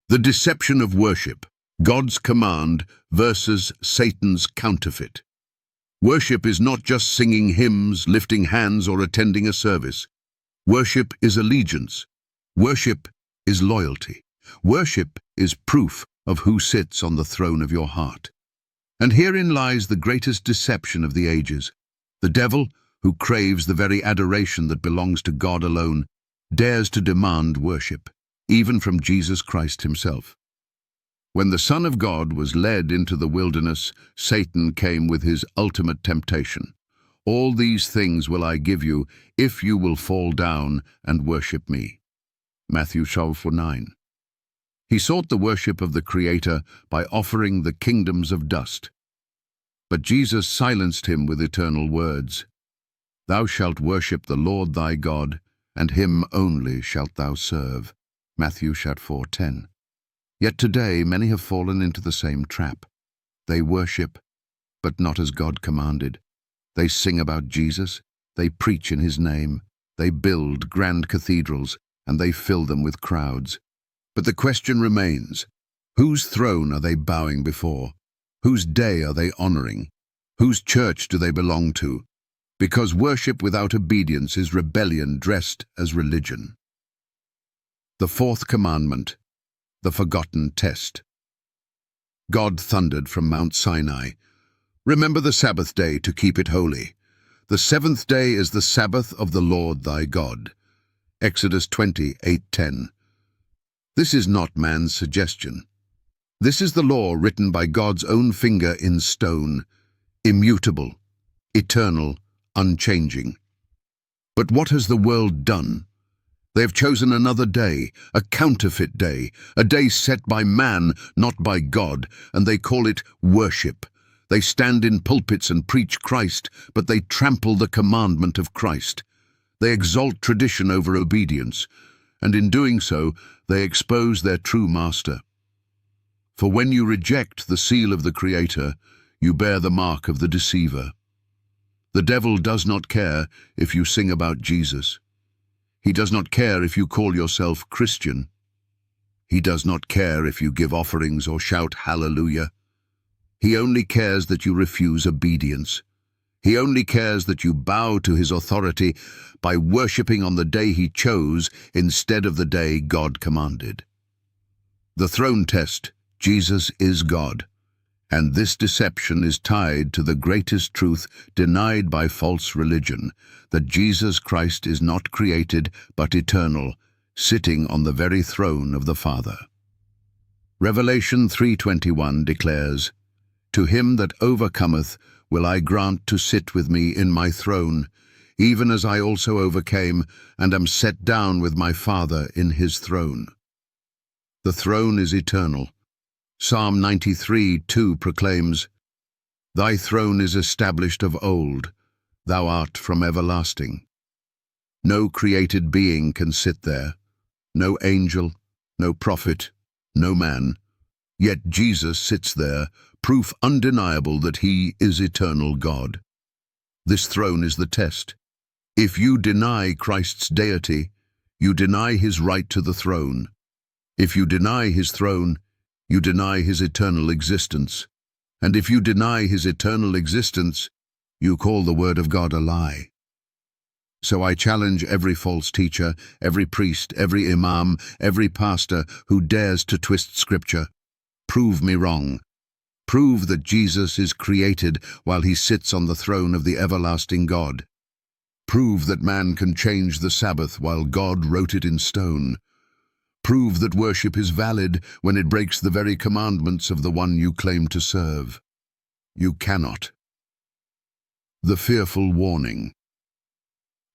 The deception of worship, God's command versus Satan's counterfeit. Worship is not just singing hymns, lifting hands, or attending a service. Worship is allegiance. Worship is loyalty. Worship is proof of who sits on the throne of your heart. And herein lies the greatest deception of the ages. The devil, who craves the very adoration that belongs to God alone, dares to demand worship, even from Jesus Christ himself. When the Son of God was led into the wilderness, Satan came with his ultimate temptation. All these things will I give you if you will fall down and worship me. Matthew 12:9. He sought the worship of the Creator by offering the kingdoms of dust. But Jesus silenced him with eternal words. Thou shalt worship the Lord thy God, and him only shalt thou serve. Matthew 4:10. Yet today many have fallen into the same trap. They worship, but not as God commanded. They sing about Jesus, they preach in his name, they build grand cathedrals, and they fill them with crowds. But the question remains, whose throne are they bowing before? Whose day are they honoring? Whose church do they belong to? Because worship without obedience is rebellion dressed as religion. The fourth commandment, the forgotten test. God thundered from Mount Sinai, remember the Sabbath day to keep it holy. The seventh day is the Sabbath of the Lord thy God. Exodus 20:8-10. This is not man's suggestion. This is the law written by God's own finger in stone, immutable, eternal, unchanging. But what has the world done? They have chosen another day, a counterfeit day, a day set by man, not by God, and they call it worship. They stand in pulpits and preach Christ, but they trample the commandment of Christ. They exalt tradition over obedience, and in doing so, they expose their true master. For when you reject the seal of the Creator, you bear the mark of the deceiver. The devil does not care if you sing about Jesus. He does not care if you call yourself Christian. He does not care if you give offerings or shout hallelujah. He only cares that you refuse obedience. He only cares that you bow to his authority by worshipping on the day he chose instead of the day God commanded. The throne test, Jesus is God. And this deception is tied to the greatest truth denied by false religion, that Jesus Christ is not created but eternal, sitting on the very throne of the Father. Revelation 3:21 declares, To him that overcometh will I grant to sit with me in my throne, even as I also overcame and am set down with my Father in his throne. The throne is eternal. Psalm 93:2 proclaims, Thy throne is established of old, thou art from everlasting. No created being can sit there, no angel, no prophet, no man. Yet Jesus sits there, proof undeniable that he is eternal God. This throne is the test. If you deny Christ's deity, you deny his right to the throne. If you deny his throne, you deny his eternal existence. And if you deny his eternal existence, you call the word of God a lie. So I challenge every false teacher, every priest, every imam, every pastor who dares to twist scripture. Prove me wrong. Prove that Jesus is created while he sits on the throne of the everlasting God. Prove that man can change the Sabbath while God wrote it in stone. Prove that worship is valid when it breaks the very commandments of the one you claim to serve. You cannot. The fearful warning.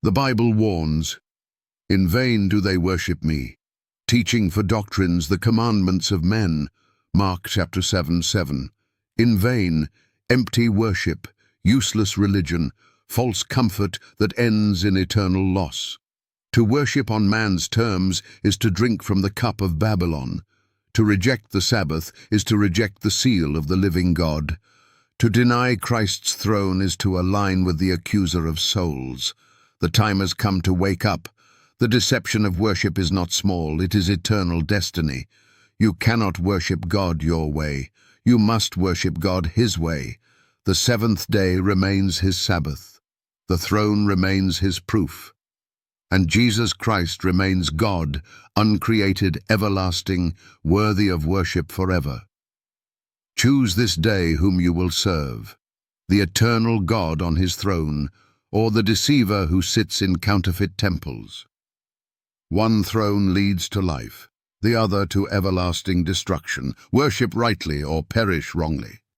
The Bible warns, In vain do they worship me, teaching for doctrines the commandments of men. Mark chapter 7:7. In vain, empty worship, useless religion, false comfort that ends in eternal loss. To worship on man's terms is to drink from the cup of Babylon. To reject the Sabbath is to reject the seal of the living God. To deny Christ's throne is to align with the accuser of souls. The time has come to wake up. The deception of worship is not small, it is eternal destiny. You cannot worship God your way. You must worship God His way. The seventh day remains His Sabbath. The throne remains His proof. And Jesus Christ remains God, uncreated, everlasting, worthy of worship forever. Choose this day whom you will serve, the eternal God on His throne, or the deceiver who sits in counterfeit temples. One throne leads to life, the other to everlasting destruction. Worship rightly or perish wrongly.